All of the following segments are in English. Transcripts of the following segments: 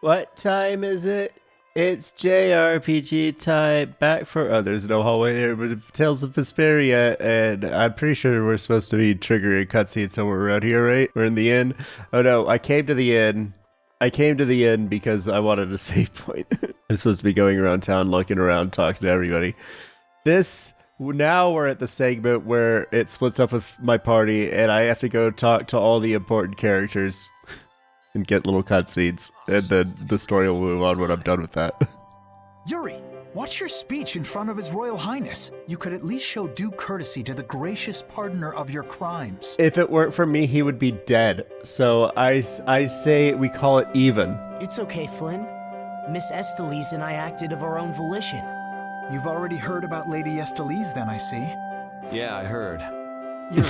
What time is it? It's JRPG time. Back for there's no hallway there, but Tales of Vesperia, and I'm pretty sure we're supposed to be triggering a cutscene somewhere around here, right? We're in the inn. Oh no, I came to the inn. I came to the inn because I wanted a save point. I'm supposed to be going around town, looking around, talking to everybody. Now we're at the segment where it splits up with my party, and I have to go talk to all the important characters. And get little cutscenes, and then the story will move on when I'm done with that. Yuri, what's your speech in front of His Royal Highness? You could at least show due courtesy to the gracious pardoner of your crimes. If it weren't for me, he would be dead. So I say we call it even. It's okay, Flynn. Miss Estelise and I acted of our own volition. You've already heard about Lady Estelise then, I see. Yeah, I heard. Yuri,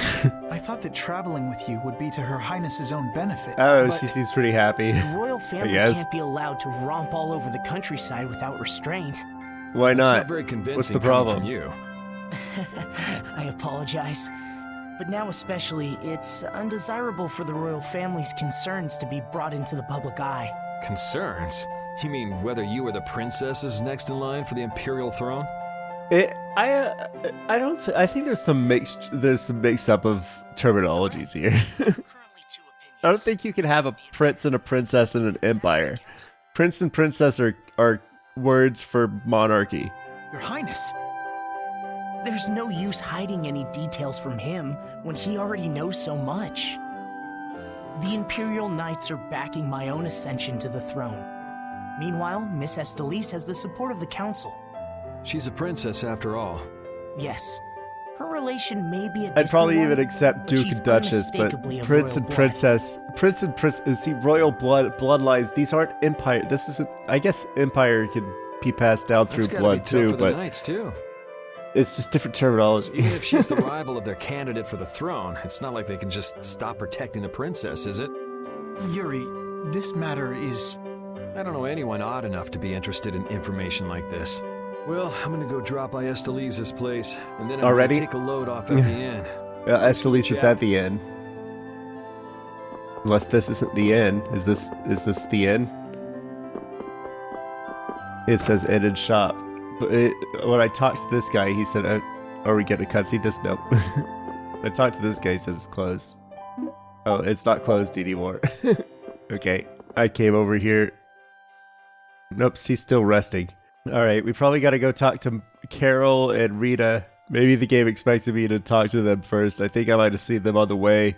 I thought that traveling with you would be to Her Highness's own benefit. Oh, she seems pretty happy. The royal family can't be allowed to romp all over the countryside without restraint. Why That's not? not very convincing. What's the problem? From you? I apologize. But now especially, it's undesirable for the royal family's concerns to be brought into the public eye. Concerns? You mean whether you or the princess is next in line for the imperial throne? I think there's some mix up of terminologies here. I don't think you can have a prince and a princess in an empire. Prince and princess are words for monarchy. Your Highness. There's no use hiding any details from him when he already knows so much. The Imperial Knights are backing my own ascension to the throne. Meanwhile, Miss Estelise has the support of the council. She's a princess after all. Yes. Her relation may be a I'd probably distant even one, accept Duke and Duchess, but unmistakably of Prince royal and Princess, see, royal bloodlines, these aren't empire, this isn't, I guess empire can be passed down through That's gotta blood be tough too, for the but knights too. it's just different terminology. Even if she's the rival of their candidate for the throne, it's not like they can just stop protecting the princess, is it? Yuri, this matter is... I don't know anyone odd enough to be interested in information like this. Well, I'm gonna go drop by Estelise's place, and then I'm Already? gonna take a load off at the inn. Estelise is at the inn. Unless this isn't the inn. Is this the inn? It says inn and shop. But when I talked to this guy, he said, are we getting a cutscene? This? Nope. When I talked to this guy, he said it's closed. Oh, it's not closed anymore. Okay, I came over here. Nope, she's still resting. Alright, we probably gotta go talk to Carol and Rita. Maybe the game expected me to talk to them first. I think I might have seen them on the way.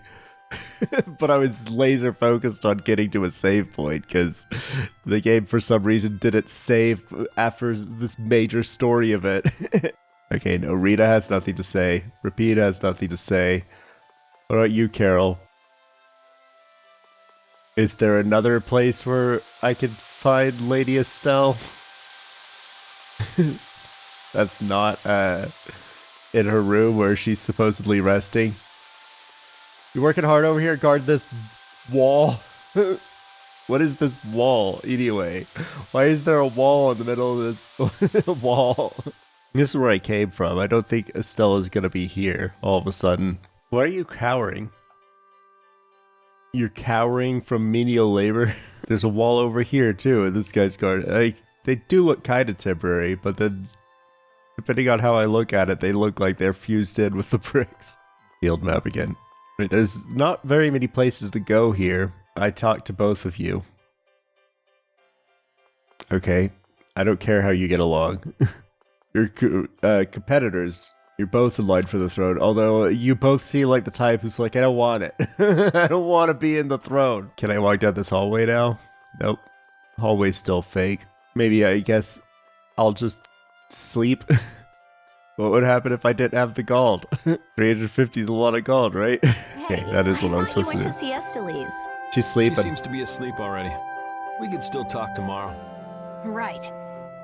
But I was laser focused on getting to a save point because the game for some reason didn't save after this major story event. Okay, no, Rita has nothing to say. Repeat has nothing to say. What about you, Carol? Is there another place where I could find Lady Estelle? That's not in her room where she's supposedly resting. You working hard over here? Guard this wall. What is this wall anyway? Why is there a wall in the middle of this wall? This is where I came from. I don't think Estelle is gonna be here all of a sudden. Why are you cowering? You're cowering from menial labor? There's a wall over here too, and this guy's guard. They do look kind of temporary, but then, depending on how I look at it, they look like they're fused in with the bricks. Field map again. Right, there's not very many places to go here. I talked to both of you. Okay, I don't care how you get along. You're competitors. You're both in line for the throne, although you both seem like the type who's like, I don't want it. I don't want to be in the throne. Can I walk down this hallway now? Nope. Hallway's still fake. Maybe I guess I'll just sleep. What would happen if I didn't have the gold? 350 is a lot of gold, right? Hey, Okay, that is what I was supposed to do. You went to see Estelise. She's She sleeping. seems to be asleep already. We could still talk tomorrow. Right.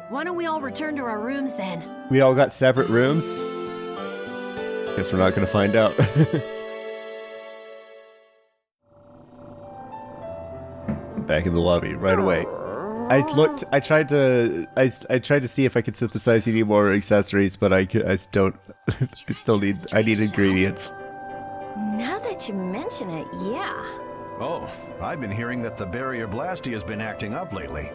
Why don't we all return to our rooms then? We all got separate rooms? Guess we're not gonna find out. Back in the lobby right away. I tried to see if I could synthesize any more accessories, but I still need ingredients. Now that you mention it, yeah. Oh, I've been hearing that the barrier Blasty has been acting up lately.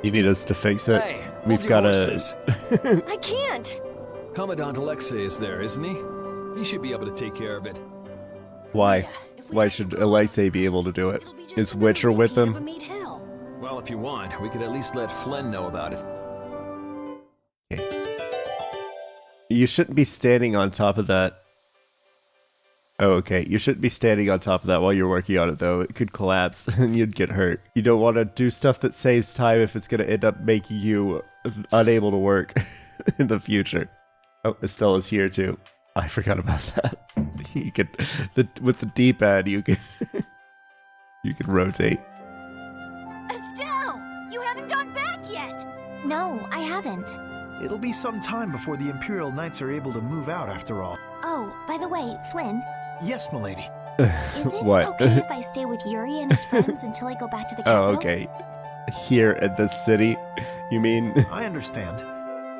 You need us to fix it? Hey, We've got horses. I can't. Commandant Alexei is there, isn't he? He should be able to take care of it. Why? Why should Alexei be able to do it? Is Witcher with him? Well, if you want, we could at least let Flynn know about it. You shouldn't be standing on top of that. Oh, okay. You shouldn't be standing on top of that while you're working on it, though. It could collapse and you'd get hurt. You don't want to do stuff that saves time if it's going to end up making you unable to work in the future. Oh, Estella's here, too. I forgot about that. You can, with the D-pad, you can, you can rotate. Estelle, you haven't got back yet. No, I haven't. It'll be some time before the Imperial Knights are able to move out after all. Oh, by the way, Flynn, Yes, milady. is it What? okay if I stay with Yuri and his friends until I go back to the capital? Oh, okay. Here at this city, you mean? I understand.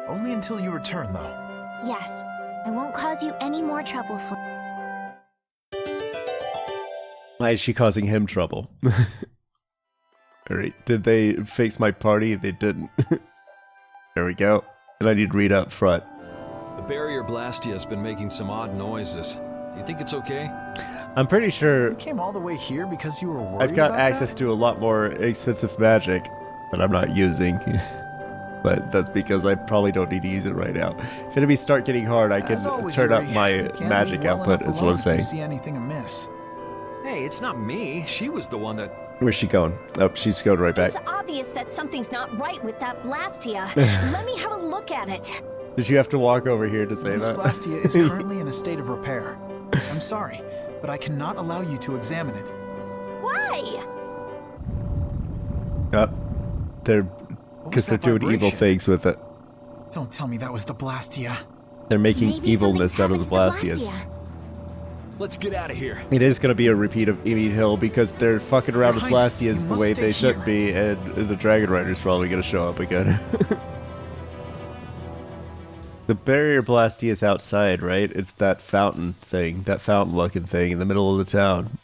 Only until you return, though. Yes. I won't cause you any more trouble, Flynn. Why is she causing him trouble? Alright, did they fix my party? They didn't. There we go. And I need Rita up front. The barrier Blastia has been making some odd noises. Do you think it's okay? I'm pretty sure You came all the way here because you were worried I've got about access to a lot more expensive magic that I'm not using. But that's because I probably don't need to use it right now. If enemies start getting hard, I that? can As always, turn up Yuri, my you can't magic leave well output, enough is what I'm alone if saying. you see anything amiss. Hey, it's not me. She was the one that... Where's she going? Oh, she's going right back. It's obvious that something's not right with that Blastia. Let me have a look at it. Did you have to walk over here to say This that? Blastia is currently in a state of repair. I'm sorry, but I cannot allow you to examine it. Why? They're What was because they're that doing evil vibration? things with it. Don't tell me that was the Blastia. They're making Maybe evilness something's out of the happened to Blastias. Blastia. Let's get out of here. It is going to be a repeat of Emid Hill because they're fucking around Your with Highness, Blastias you the must way stay they should here. be, and the Dragon Rider's probably going to show up again. The barrier Blastia is outside, right? It's that fountain thing, that fountain-looking thing in the middle of the town.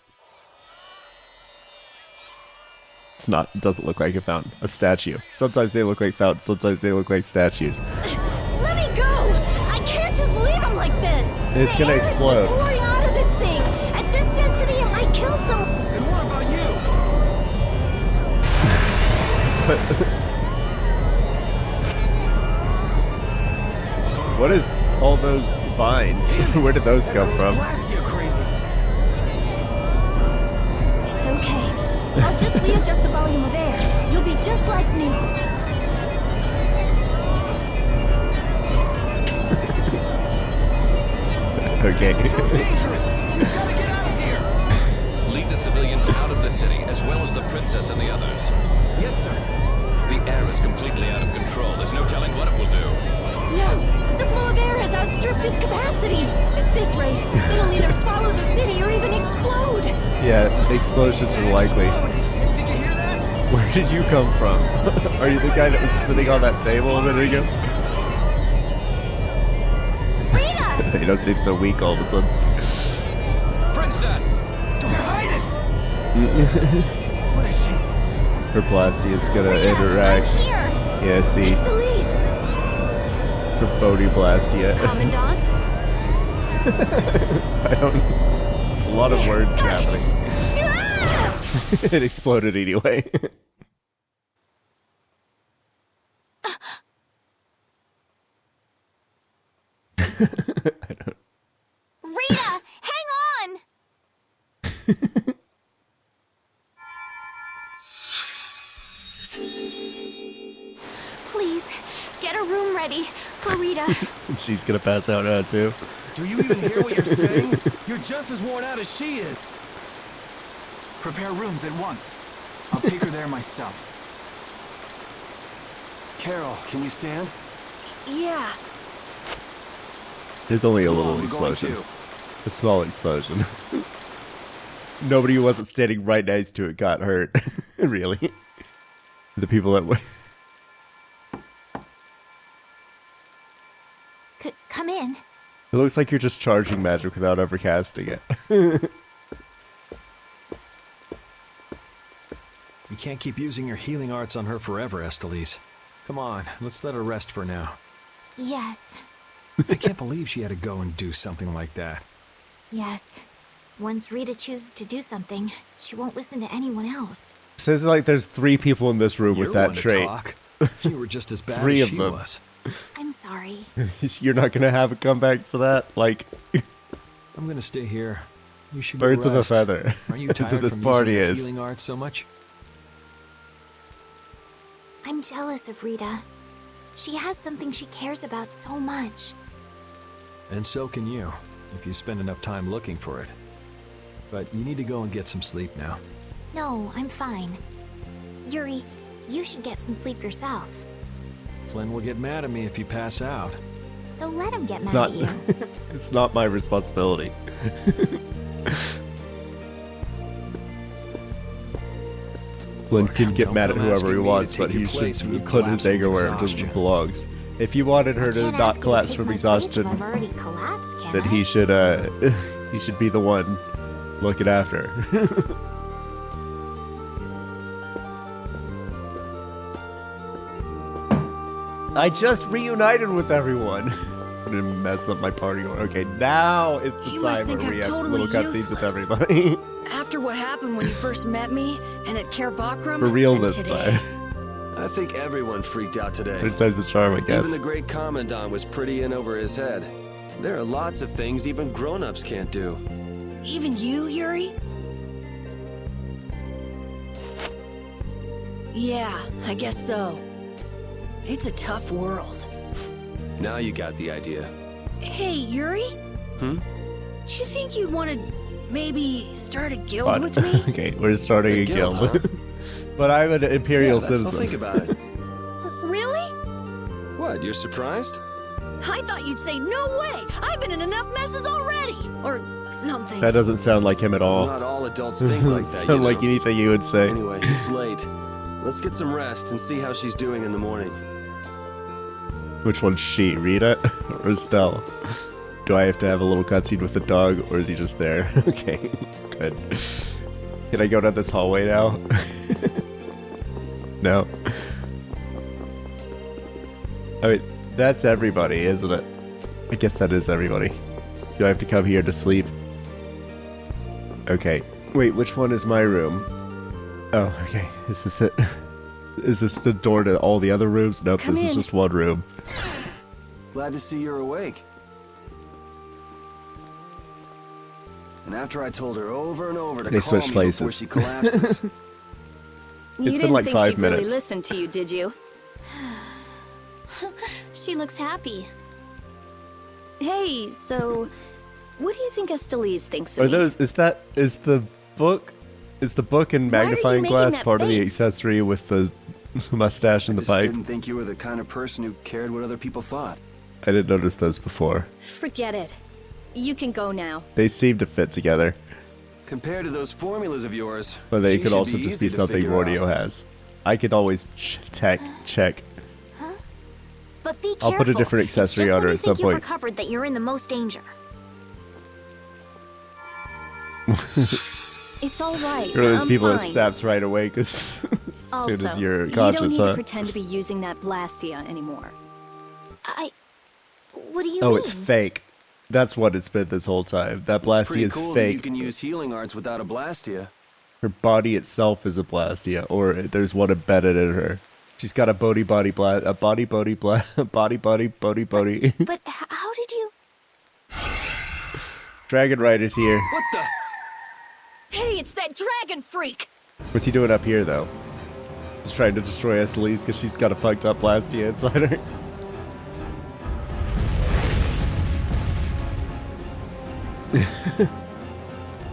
It's not, it doesn't look like a fountain, a statue. Sometimes they look like fountains, sometimes they look like statues. Let me go! I can't just leave him like this! It's The gonna air explode. is just pouring out of this thing! At this density, it might kill someone! And what about you? What is all those vines? Where did those come from? Blastia crazy. It's okay. I'll just readjust the volume of air. You'll be just like me. Okay. Dangerous. You've got to get out of here. Lead the civilians out of the city, as well as the princess and the others. Yes, sir. The air is completely out of control. There's no telling what it will do. No! The flow of air has outstripped its capacity! At this rate, it'll either swallow the city or even explode! Yeah, explosions are likely. Did you hear that? Where did you come from? Are you the guy that was sitting on that table a minute ago? Rita! You don't seem so weak all of a sudden. Princess! Your Highness! What is she? Her Blastia is gonna Rita, interact. I'm here! Yeah, see, Estelize! her Bodhi Blastia. Commandant? I don't. It's a lot of words Got it. happening. Ah! It exploded anyway. Rita! Hang on! Please, get a room ready for Rita. She's gonna pass out now too. Do you even hear what you're saying? You're just as worn out as she is. Prepare rooms at once. I'll take her there myself. Carol, can you stand? Yeah. There's only a Come little on, I'm going explosion. too. A small explosion. Nobody who wasn't standing right next to it got hurt. Really. The people that were. Come in. It looks like you're just charging magic without ever casting it. can't keep using your healing arts on her forever, Estelize. Come on, let's let her rest for now. Yes. I can't believe she had to go and do something like that. Yes. Once Rita chooses to do something, she won't listen to anyone else. Says like there's 3 people in this room with You're that one to trait. talk. You were just as bad 3 as of she them. was. I'm sorry. You're not gonna have a comeback to that? Like, I'm gonna stay here. You should birds go of a rest. feather. Are you That's tired what this from party using your is. healing arts so much? I'm jealous of Rita. She has something she cares about so much. And so can you, if you spend enough time looking for it. But you need to go and get some sleep now. No, I'm fine. Yuri, you should get some sleep yourself. Flynn will get mad at me if you pass out. So let him get mad Not, at you. it's not my responsibility. Flynn can get Don't mad at come whoever he asking me wants, to but take he your place when you should put collapse his anger from where it exhaustion. belongs. If he wanted her to Can't not ask you to collapse take from my place exhaustion, if I've already collapsed, can then I? he should be the one looking after her. I just reunited with everyone. I'm gonna mess up my party order. Okay, now is the You must time where think I'm we have totally little cutscenes with useless. everybody. After what happened when you first met me and at Care Bakram, For real and this today, time. I think everyone freaked out today. Third time's the charm, I Even guess. the great commandant was pretty in over his head. There are lots of things even grown-ups can't do. even you, Yuri? Yeah, I guess so. It's a tough world. Now you got the idea. Hey, Yuri? Hmm? Do you think you'd want to maybe start a guild Fun. with me? Okay, we're starting a guild. huh? But I'm an imperial Yeah, citizen. I'll think about it. Really? What, you're surprised? I thought you'd say, no way! I've been in enough messes already! Or something. That doesn't sound like him at all. Not all adults think like that, Sound you know. like anything you would say. Anyway, it's late. Let's get some rest and see how she's doing in the morning. Which one's she, Rita or Estelle? Do I have to have a little cutscene with the dog, or is he just there? Okay, good. Can I go down this hallway now? No. I mean, that's everybody, isn't it? I guess that is everybody. Do I have to come here to sleep? Okay. Wait, which one is my room? Oh, okay. Is this it? Is this the door to all the other rooms? Nope, Come this is in. just one room. Glad to see you're awake. And after I told her over and over to They call switched me places. before she collapses. You It's been didn't like think 5 she'd really minutes. listen to you, did you? She looks happy. Hey, so what do you think Estelize thinks Are of me? those? Is the book? Is the book and Why are you magnifying making glass that part of the face? accessory with the mustache and I the just pipe? didn't think you were the kind of person who cared what other people thought. I didn't notice those before. Forget it. You can go now. They seem to fit together, Compared to those formulas of yours, but they she could should also just easy be to something figure Mordio out. has. I could always check. But be I'll careful. put a different accessory it's just on her when you at some think you've point. recovered that you're in the most danger. It's all right. You're one of those I'm people that fine. snaps right away as soon Also, as you're you don't conscious, need to huh? pretend to be using that Blastia anymore. What do you Oh, mean? it's fake. That's what it's been this whole time. That It's Blastia pretty is cool that you fake. can use healing arts without a Blastia. Her body itself is a Blastia, or there's one embedded in her. She's got a body body body body body body. But how did you... Dragon Rider's here. What the? Hey, it's that dragon freak! What's he doing up here, though? He's trying to destroy Estelize because she's got a fucked up Blastia inside her.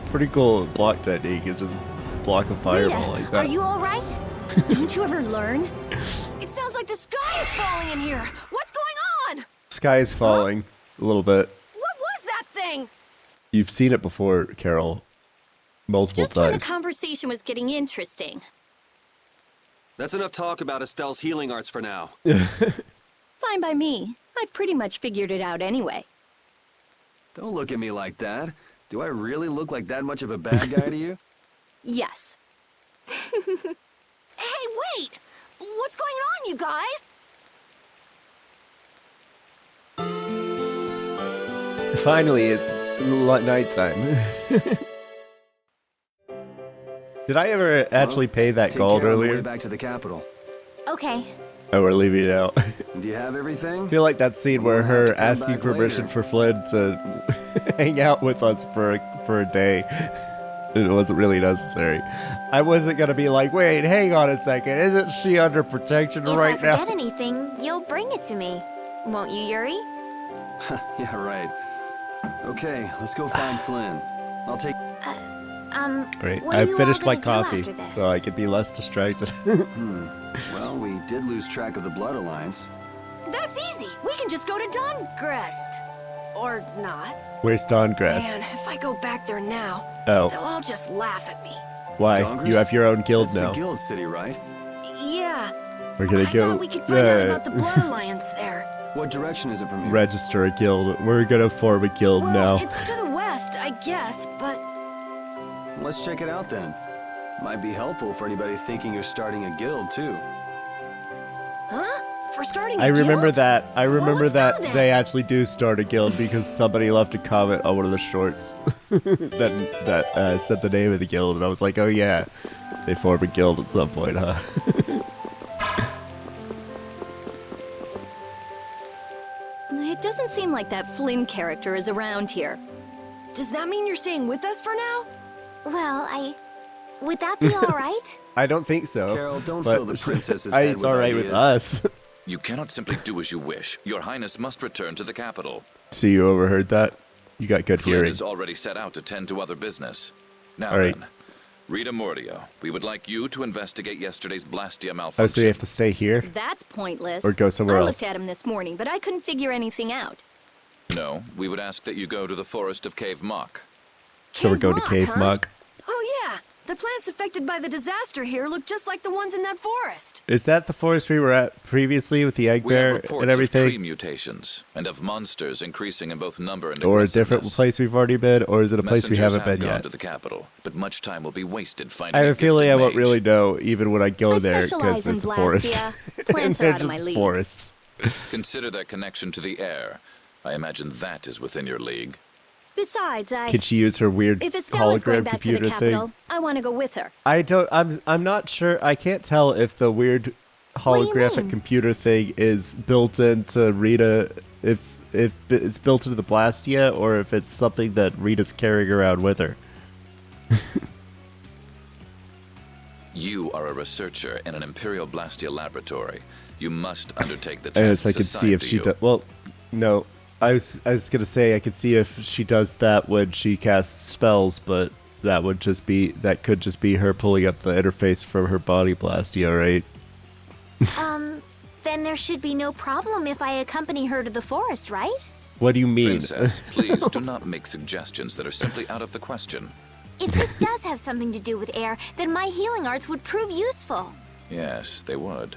Pretty cool block technique. You just block a fireball Rita, like that. are you alright? Don't you ever learn? It sounds like the sky is falling in here. What's going on? Sky is falling a little bit. What was that thing? You've seen it before, Carol. Multiple Just when the times. conversation was getting interesting. That's enough talk about Estelle's healing arts for now. Fine by me. I've pretty much figured it out anyway. Don't look at me like that. Do I really look like that much of a bad guy to you? Yes. Hey, wait! What's going on, you guys? Finally, it's nighttime. Did I ever actually pay that Take gold care on the way earlier? back to the capital. Okay. Oh, we're leaving it out. Do you have everything? I feel like that scene where We'll have her to come asking back permission later. for Flynn to hang out with us for a day. It wasn't really necessary. I wasn't gonna be like, wait, hang on a second, isn't she under protection If right I forget now? anything, you'll bring it to me. Won't you, Yuri? Yeah, right. Okay, let's go find Flynn. I'll take... Right, what are I you all finished my gonna do coffee, after this? so I could be less distracted. Well, we did lose track of the Blood Alliance. That's easy. We can just go to Dawngrest. Or not. Where's Dawngrest? Man, if I go back there now, Oh. they'll all just laugh at me. Why? Dawngrest? You have your own guild That's now. the guild city, right? Yeah. We're gonna I go thought we could find out about the Blood Alliance there. What direction is it from here? register a guild. We're gonna form a guild Well, now. it's to the west, I guess, but... Let's check it out then. Might be helpful for anybody thinking you're starting a guild, too. Huh? For starting a I remember guild? that. I remember let's go that then. they actually do start a guild because somebody left a comment on one of the shorts that said the name of the guild, and I was like, oh yeah, they form a guild at some point, huh? It doesn't seem like that Flynn character is around here. Does that mean you're staying with us for now? Well, would that be alright? I don't think so. Carol, don't but fill the princess's head it's with alright with ideas. us. You cannot simply do as you wish. Your Highness must return to the capital. So you overheard that? You got good Flynn hearing. is already set out to tend to other business. Now All right. then, Rita Mordio, we would like you to investigate yesterday's Blastia malfunction. Oh, so you have to stay here? That's pointless. Or go somewhere I else. looked at him this morning, but I couldn't figure anything out. No, we would ask that you go to the forest of Cave Mock. So we're going to Mock, Cave huh? Mock. Oh yeah, the plants affected by the disaster here look just like the ones in that forest. Is that the forest we were at previously with the egg We have bear reports and of tree everything? And and of monsters increasing in both number and Or a different aggressiveness. place we've already been? Or is it a place we Messengers haven't have been gone yet? to the capital, but much time will be wasted finding I have a feeling I gifted won't mage. really know even when I go I there specialize because in it's a forest. Blastia. Plants And are they're out of my just league. forests. Consider that connection to the air. I imagine that is within your league. Besides, Can she use her weird if Estella's going hologram back to the computer capital, thing? I want to go with her. I'm not sure. I can't tell if the weird do you holographic mean? computer thing is built into Rita, if it's built into the Blastia, or if it's something that Rita's carrying around with her. You are a researcher in an Imperial Blastia laboratory. You must undertake the I tasks guess I could see if assigned to she you. does. Well, no. I was gonna say I could see if she does that when she casts spells, but that could just be her pulling up the interface from her body Blastia, right? Then there should be no problem if I accompany her to the forest, right? What do you mean? Princess, please do not make suggestions that are simply out of the question. If this does have something to do with air, then my healing arts would prove useful. Yes, they would.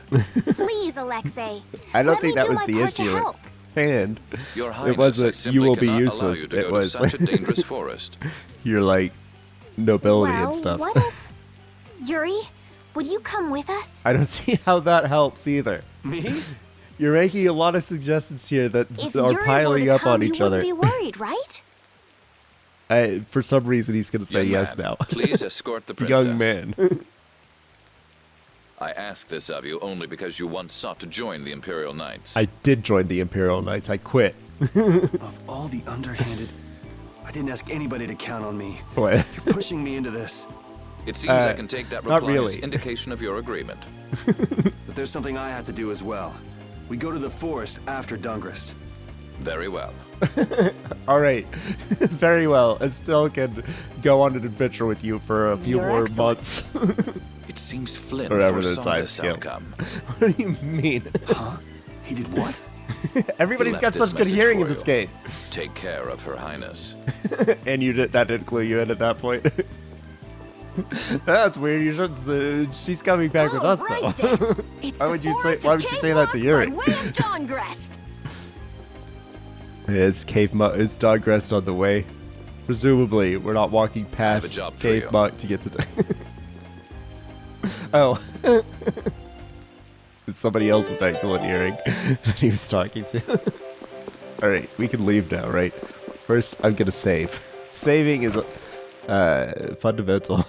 Please, Alexei. I don't Let think me that do was my the part to issue. help. And Your Highness, it wasn't I you simply will be cannot allow useless. you to It go was to such a dangerous forest. you're like nobility Well, and stuff. what if... Yuri, would you come with us? I don't see how that helps either. Me? You're making a lot of suggestions here that If are Yuri piling were to up come, on you each other. wouldn't be worried, right? For some reason, he's going to say Young yes man, now. Please escort the princess. Young man. I ask this of you only because you once sought to join the Imperial Knights. I did join the Imperial Knights. I quit. Of all the underhanded... I didn't ask anybody to count on me. What? You're pushing me into this. It seems I can take that not reply as really. indication of your agreement. But there's something I have to do as well. We go to the forest after Dawngrest. Very well. All right. Very well. Estelle can go on an adventure with you for a few You're more excellent. months. It seems Flynn Whatever the foresaw time this scale. outcome. What do you mean? Huh? He did what? Everybody's He got left this such good message hearing for in this you. game. Take care of Her Highness. And that didn't clue you in at that point. That's weird. You shouldn't. She's coming back with us, right though. then. It's Why the would you say? forest Why of would you Cave say that to Mock Yuri? by way of Dawngrest. It's it's Dawngrest on the way. Presumably, we're not walking past job for Cave you. Mock to get to. Oh. There's somebody else with excellent hearing that he was talking to. Alright, we can leave now, right? First, I'm gonna save. Saving is fundamental.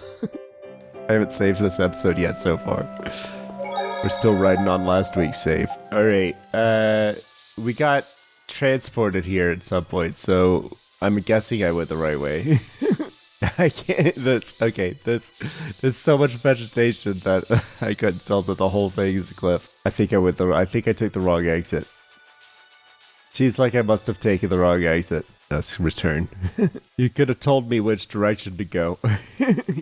I haven't saved this episode yet so far. We're still riding on last week's save. Alright, we got transported here at some point, so I'm guessing I went the right way. I can't, there's so much vegetation that I couldn't tell that the whole thing is a cliff. I think I took the wrong exit. Seems like I must have taken the wrong exit. Let's return. You could have told me which direction to go.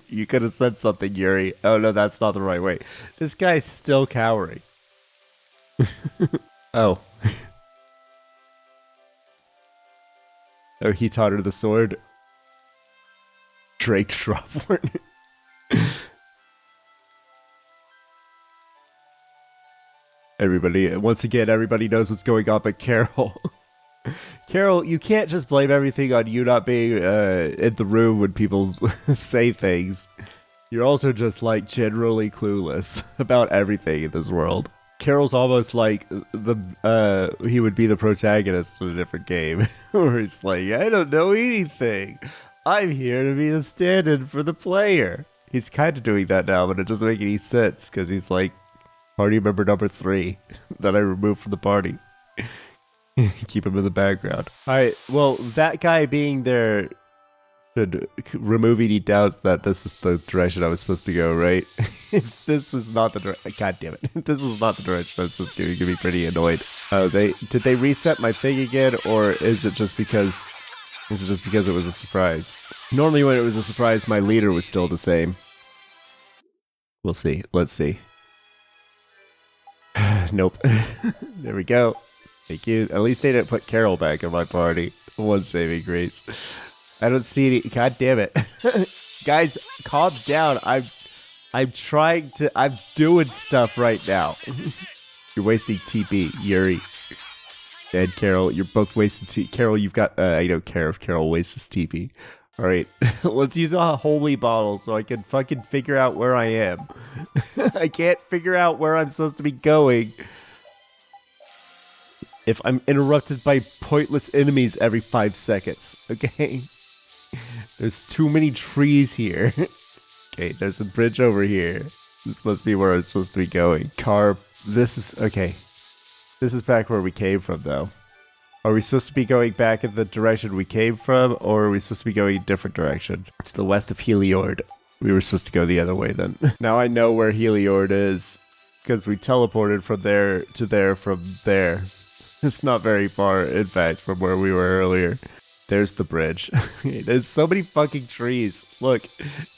You could have said something, Yuri. Oh no, that's not the right way. This guy's still cowering. Oh. Oh, he taught her the sword. Drake Dropwort. Everybody, once again, everybody knows what's going on but Carol. Carol, you can't just blame everything on you not being in the room when people say things. You're also just, like, generally clueless about everything in this world. Carol's almost like he would be the protagonist in a different game. Where he's like, I don't know anything. I'm here to be the stand-in for the player. He's kind of doing that now, but it doesn't make any sense, because he's like party member number 3 that I removed from the party. Keep him in the background. Alright, well, that guy being there should remove any doubts that this is the direction I was supposed to go, right? If this is not the direction, god damn it. If this is not the direction I was supposed to go, you're gonna be pretty annoyed. Oh, did they reset my thing again, or is it just because it was a surprise? Normally when it was a surprise, my leader was still the same. We'll see. Let's see. Nope. There we go. Thank you. At least they didn't put Carol back in my party. One saving grace. I don't see any. God damn it. Guys, calm down. I'm doing stuff right now. You're wasting TP, Yuri. And Carol, you're both wasting TP. Carol, you've got, I don't care if Carol wastes TP. Alright, let's use a holy bottle so I can fucking figure out where I am. I can't figure out where I'm supposed to be going if I'm interrupted by pointless enemies every 5 seconds, okay? There's too many trees here. Okay, there's a bridge over here. This must be where I'm supposed to be going. This is back where we came from, though. Are we supposed to be going back in the direction we came from, or are we supposed to be going a different direction? It's the west of Heliord. We were supposed to go the other way, then. Now I know where Heliord is, because we teleported from there to there from there. It's not very far, in fact, from where we were earlier. There's the bridge. There's so many fucking trees. Look,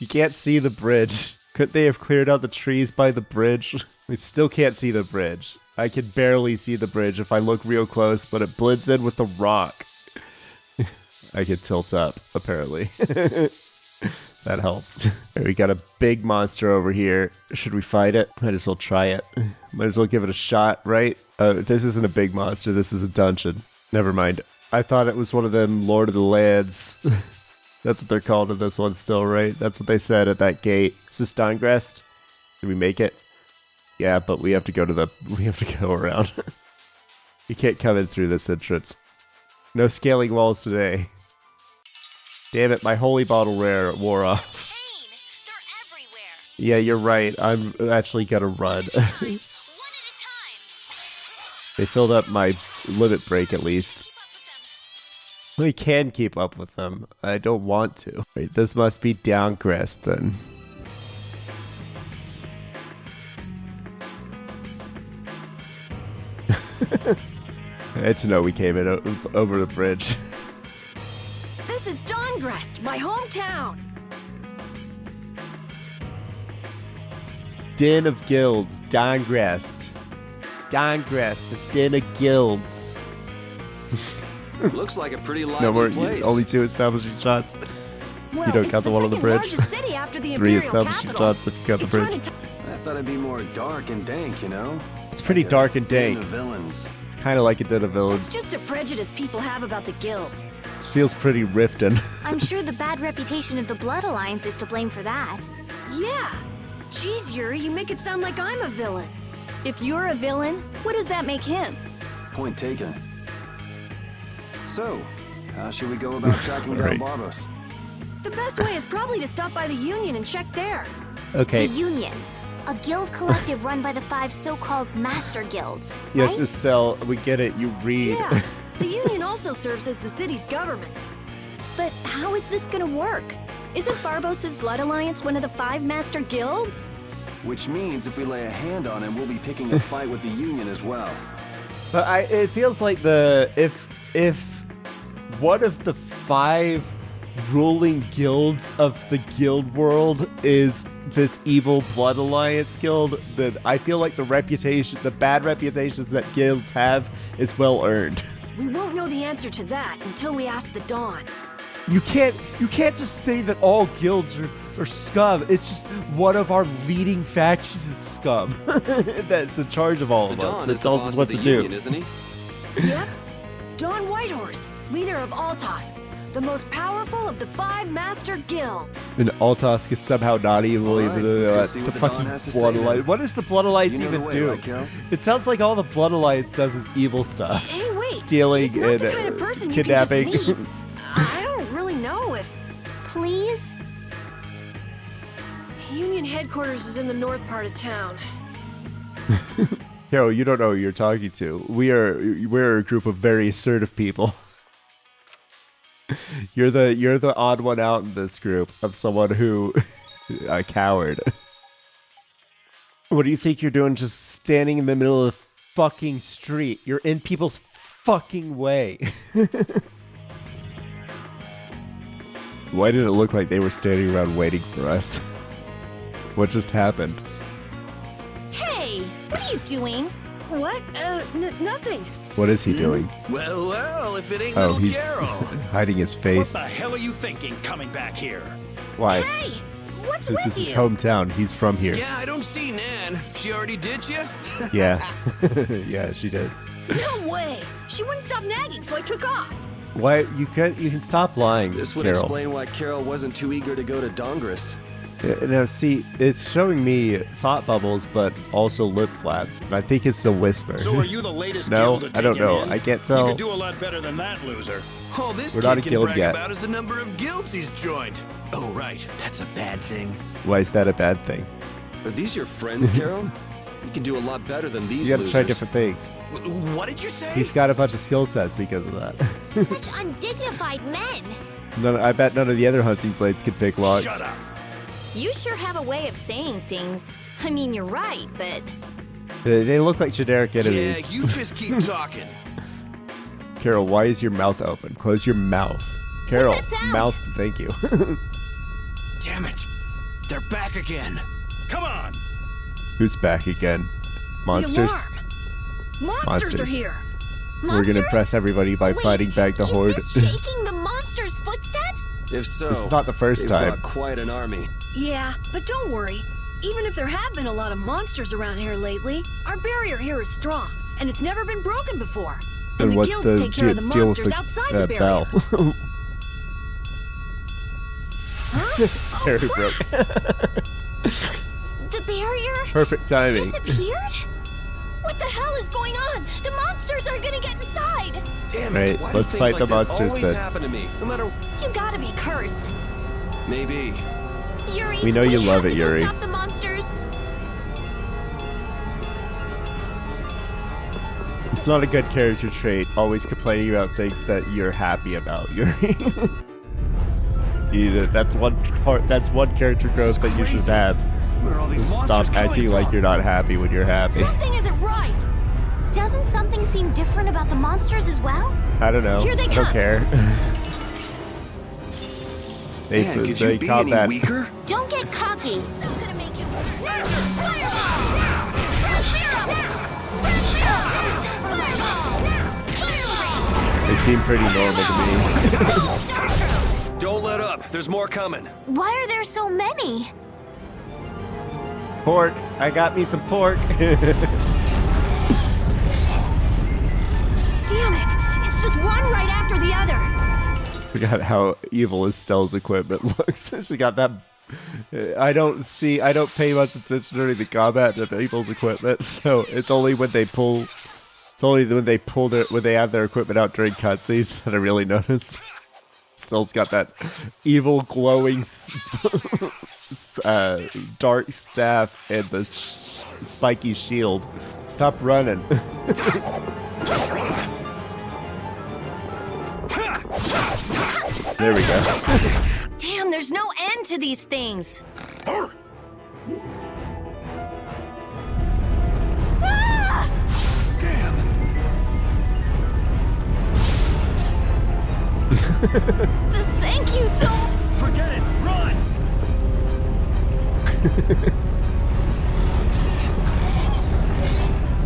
you can't see the bridge. Couldn't they have cleared out the trees by the bridge? We still can't see the bridge. I can barely see the bridge if I look real close, but it blends in with the rock. I can tilt up, apparently. That helps. We got a big monster over here. Should we fight it? Might as well try it. Might as well give it a shot, right? This isn't a big monster. This is a dungeon. Never mind. I thought it was one of them Lord of the Lands. That's what they're called in this one still, right? That's what they said at that gate. Is this Dawngrest? Did we make it? Yeah, but we have to go around. You can't come in through this entrance. No scaling walls today. Damn it, my holy bottle rare wore off. Pain! They're everywhere! Yeah, you're right. I'm actually gonna run. One at a time! They filled up my limit break at least. We can keep up with them. I don't want to. Wait, this must be Dawngrest then. It's no, we came in over the bridge. This is Dawngrest, my hometown. Den of Guilds, Dawngrest. Dawngrest, the Den of Guilds. Looks like a pretty lively No more, place. only 2 establishing shots. Well, You don't it's count the one on the bridge. second-largest city after the 3 Imperial establishing capital. shots if you count the It's run bridge. I thought it'd be more dark and dank, you know? It's pretty Like a dark and den dank. of villains. It's kind of like a Den of It's Villains. just a prejudice people have about the guilds. It feels pretty riften. I'm sure the bad reputation of the Blood Alliance is to blame for that. Yeah. Jeez, Yuri, you make it sound like I'm a villain. If you're a villain, what does that make him? Point taken. So, how should we go about tracking down Right. Barbos? The best way is probably to stop by the Union and check there. Okay. The Union, a guild collective run by the 5 so-called master guilds. Yes, right? Estelle, we get it. You read. Yeah, the Union also serves as the city's government. But how is this gonna work? Isn't Barbos' Blood Alliance one of the 5 master guilds? Which means if we lay a hand on him, we'll be picking a fight with the Union as well. But it feels like if one of the 5 ruling guilds of the guild world is this evil Blood Alliance guild, then I feel like the bad reputations that guilds have is well earned. We won't know the answer to that until we ask the Dawn. You can't just say that all guilds are scum. It's just one of our leading factions is scum. That's in charge of all of us. That tells us what to do. Union, isn't he? Yep. Dawn Whitehorse, leader of Altosk, the most powerful of the 5 master guilds. And Altosk is somehow not evil, even let's go though see the what the Dawn fucking has to say Blood then. Alliance. What does the Blood Alliance You know the even way, do? right, Carol? It sounds like all the Blood Alliance does is evil stuff. Hey, wait. Stealing he's not and the kind of person kidnapping. You can just meet. I don't really know if Please? Union headquarters is in the north part of town. Carol, you don't know who you're talking to. We're a group of very assertive people. You're the odd one out in this group of someone who a coward. What do you think you're doing just standing in the middle of the fucking street? You're in people's fucking way. Why did it look like they were standing around waiting for us? What just happened? Hey, what are you doing? What? Nothing. What is he doing? Well, if it ain't Oh, little he's Carol. hiding his What face. the hell are you thinking coming back here? Why? Hey, what's This with is his you? hometown. He's from here. Yeah, I don't see Nan. She already did you? Yeah. Yeah, she did. No way. She wouldn't stop nagging, so I took off. Why you can stop lying, This would Carol. explain why Carol wasn't too eager to go to Dongrist. Now, see, it's showing me thought bubbles, but also lip flaps. And I think it's a whisper. So are you the latest No, guild to I don't take him know. in? I can't You tell. could do a lot better than that, loser. All this We're kid not a can guild brag yet. about is the number of guilds he's joined. Oh, right. That's a bad thing. Why is that a bad thing? Are these your friends, Carol? You can do a lot better than these You gotta losers. try different things. What did you say? He's got a bunch of skill sets because of that. Such undignified men. I bet none of the other hunting blades can pick locks. Shut up. You sure have a way of saying things. I mean, you're right, but They look like generic Yeah, enemies. you just keep talking. Carol, why is your mouth open? Close your mouth. Carol, that sound? mouth, thank you. Damn it. They're back again. Come on. Who's back again? Monsters? The alarm. Monsters are Monsters. here. We're gonna Monsters? impress everybody by Wait, fighting back the horde. Is this shaking the monster's footsteps? If so, This is not the first they've time. brought quite an army. Yeah, but don't worry. Even if there have been a lot of monsters around here lately, our barrier here is strong, and it's never been broken before. And the what's guilds the take care of the deal with monsters outside the the barrier. bell? Huh? Barrier Oh, crap. broke. The barrier Perfect timing. disappeared? what the hell is going on? The monsters are gonna get inside. Damn Right, it. Why do let's things fight like the this monsters always then. happen to me? No matter... You gotta be cursed. Maybe. Yuri, We know you love have it, to go Yuri. Stop the monsters. It's not a good character trait, always complaining about things that you're happy about, Yuri. You need to, that's one character growth that you should crazy. have. Where are all these Stop monsters coming acting like from? you're not happy when you're happy. Something isn't right. Doesn't something seem different about the monsters as well? I don't know. Here they I don't come. care. Man, could you be caught any that. weaker? Don't get cocky. So gonna make you worse. Fireball! Now! Spread zero! Now! Spread zero! Fireball! Now! Fireball! They seem pretty normal to me. Starstruck! Don't let up. There's more coming. Why are there so many? Pork. I got me some pork. Damn it! It's just one right after the other. Forgot how evil Estelle's equipment looks. She got that I don't pay much attention during the combat to people's equipment, so it's only when they have their equipment out during cutscenes that I really notice. Still's got that evil glowing dark staff and the spiky shield. Stop running. There we go. Damn, there's no end to these things. Ah! Thank you so. Forget it! Run!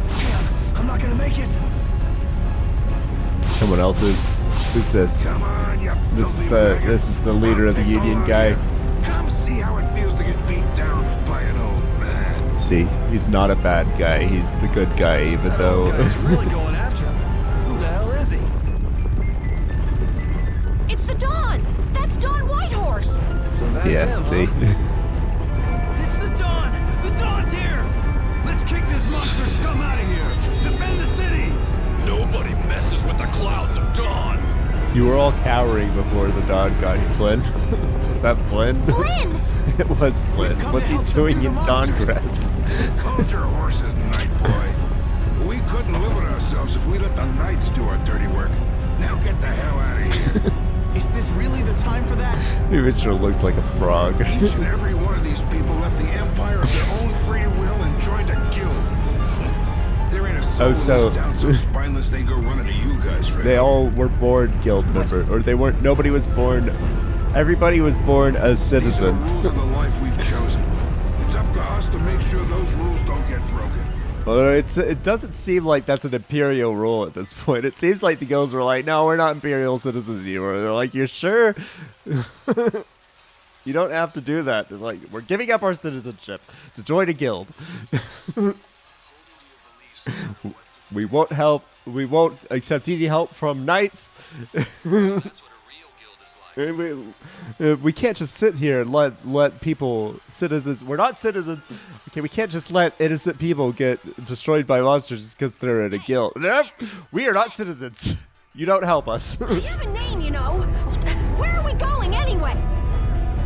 Damn, I'm not gonna make it. Someone else is. Who's this? Come on, you This filthy is the leader of the Take Union on guy. here. Come see how it feels to get beat down by an old man. See, he's not a bad guy. He's the good guy, even though. Guy's really going after him. Who the hell is he? It's the Dawn! That's Dawn Whitehorse! So that's Yeah, him, see. Huh? It's the Dawn! The Dawn's here! Let's kick this monster scum out of here! Defend the city! Nobody messes with the clouds of dawn. You were all cowering before the dog got you, Flynn. Is that Flynn? Flynn! It was Flynn. come What's to he help doing subdue in the monsters. Dawngrass? Hold your horses, night boy. We couldn't live with ourselves if we let the knights do our dirty work. Now get the hell out of here. Is this really the time for that? It sure looks like a frog. Each and every one of these people left the empire of their own free will and joined a guild. There ain't a soul in this town so spineless they go running to you guys for They help. all were born guild member, or they weren't. Nobody was born. Everybody was born a These are the citizen. rules of the life we've chosen. It's up to us to make sure those rules don't get broken. Well, it doesn't seem like that's an imperial rule at this point. It seems like the guilds were like, no, we're not imperial citizens anymore. They're like, you're sure? You don't have to do that. They're like, we're giving up our citizenship to join a guild. We won't help. We won't accept any help from knights. We can't just sit here and let people, citizens. We're not citizens. Okay, we can't just let innocent people get destroyed by monsters just because they're in a guild. Nope, we are not citizens. You don't help us. We have a name, you know. Where are we going anyway?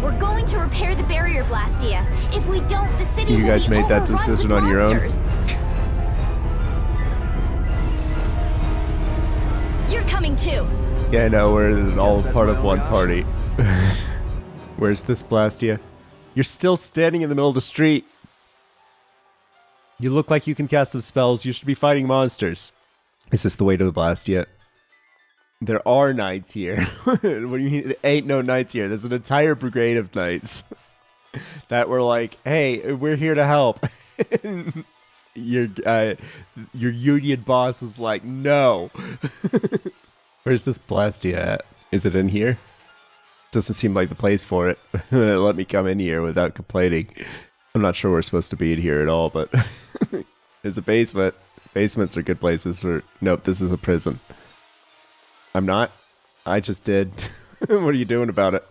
We're going to repair the barrier Blastia. If we don't, the city You will guys be made that overrun decision with on your own? monsters. You're coming too. Yeah, no, we're all that's part my of one only party. Where's this Blastia? You're still standing in the middle of the street. You look like you can cast some spells. You should be fighting monsters. Is this the way to the Blastia? There are knights here. What do you mean? There ain't no knights here. There's an entire brigade of knights that were like, "Hey, we're here to help." Your union boss was like, "No." Where's this Blastia at? Is it in here? Doesn't seem like the place for it. Let me come in here without complaining. I'm not sure we're supposed to be in here at all, but there's a basement. Basements are good places for... Nope, this is a prison. I'm not. I just did. What are you doing about it?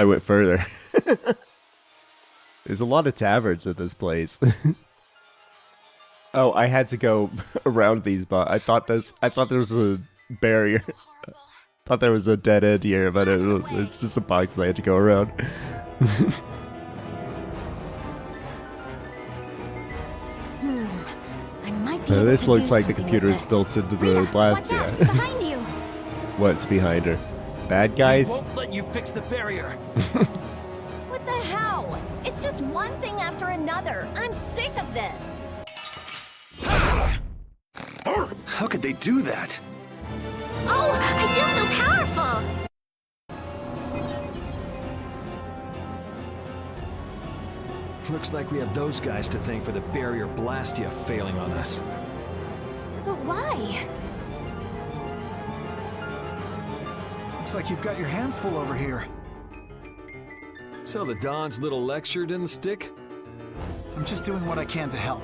I went further. There's a lot of taverns at this place. Oh, I had to go around these, but I thought there was a barrier. Thought there was a dead end here, but it's just a box I had to go around. I might be Now, able this to looks do like the something computer with is this. built into the Rita, watch Blastia. out, behind you. What's behind her? Bad guys? Won't let you fix the barrier. What the hell? It's just one thing after another. I'm sick of this. How could they do that? Oh, I feel so powerful. Looks like we have those guys to thank for the barrier Blastia failing on us. But why? Looks like you've got your hands full over here. So the Don's little lecture didn't stick? I'm just doing what I can to help.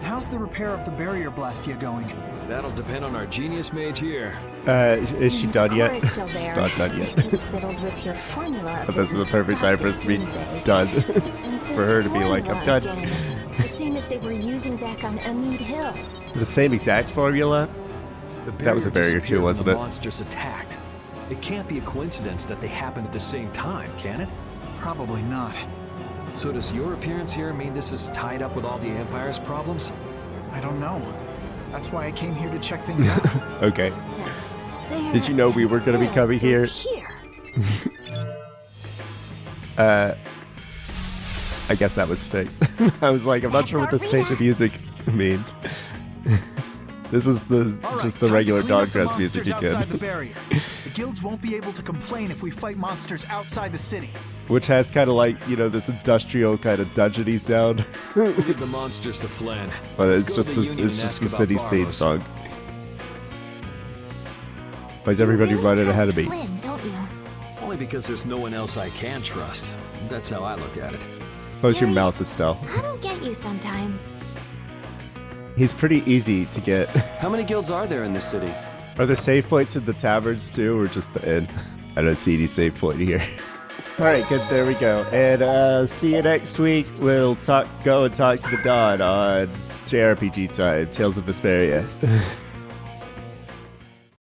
How's the repair of the barrier Blastia going? That'll depend on our genius mage here. Is she done yet? Cora's still She's there. not done yet. Just fiddled with your formula. But this is the perfect time for us to be done. For her to be like, I'm done. The same as they were using back on Amid Hill. The same exact formula? That was a barrier too, wasn't The it? monsters attacked. It can't be a coincidence that they happened at the same time, can it? Probably not. So does your appearance here mean this is tied up with all the Empire's problems? I don't know. That's why I came here to check things out. Okay. Did you know we were going to be coming here? I guess that was fixed. I was like, I'm not sure what this change of music means. This is just the regular dog dress music you outside the get. barrier. The guilds won't be able to complain if we fight monsters outside the city. Which has kind of like, you know, this industrial kind of dungeony sound. Leave the monsters to Flynn. But Let's it's go just to the this, Union it's and just ask the about city's theme Barros. song. Why is everybody running ahead of me? Flynn, don't you? Only because there's no one else I can trust. That's how I look at it. Close your Harry, mouth, Estelle. I don't get you sometimes. He's pretty easy to get. How many guilds are there in this city? Are there save points in the taverns too, or just the inn? I don't see any save point here. Alright, good, there we go. And see you next week. We'll go and talk to the Dawn on JRPG time, Tales of Vesperia.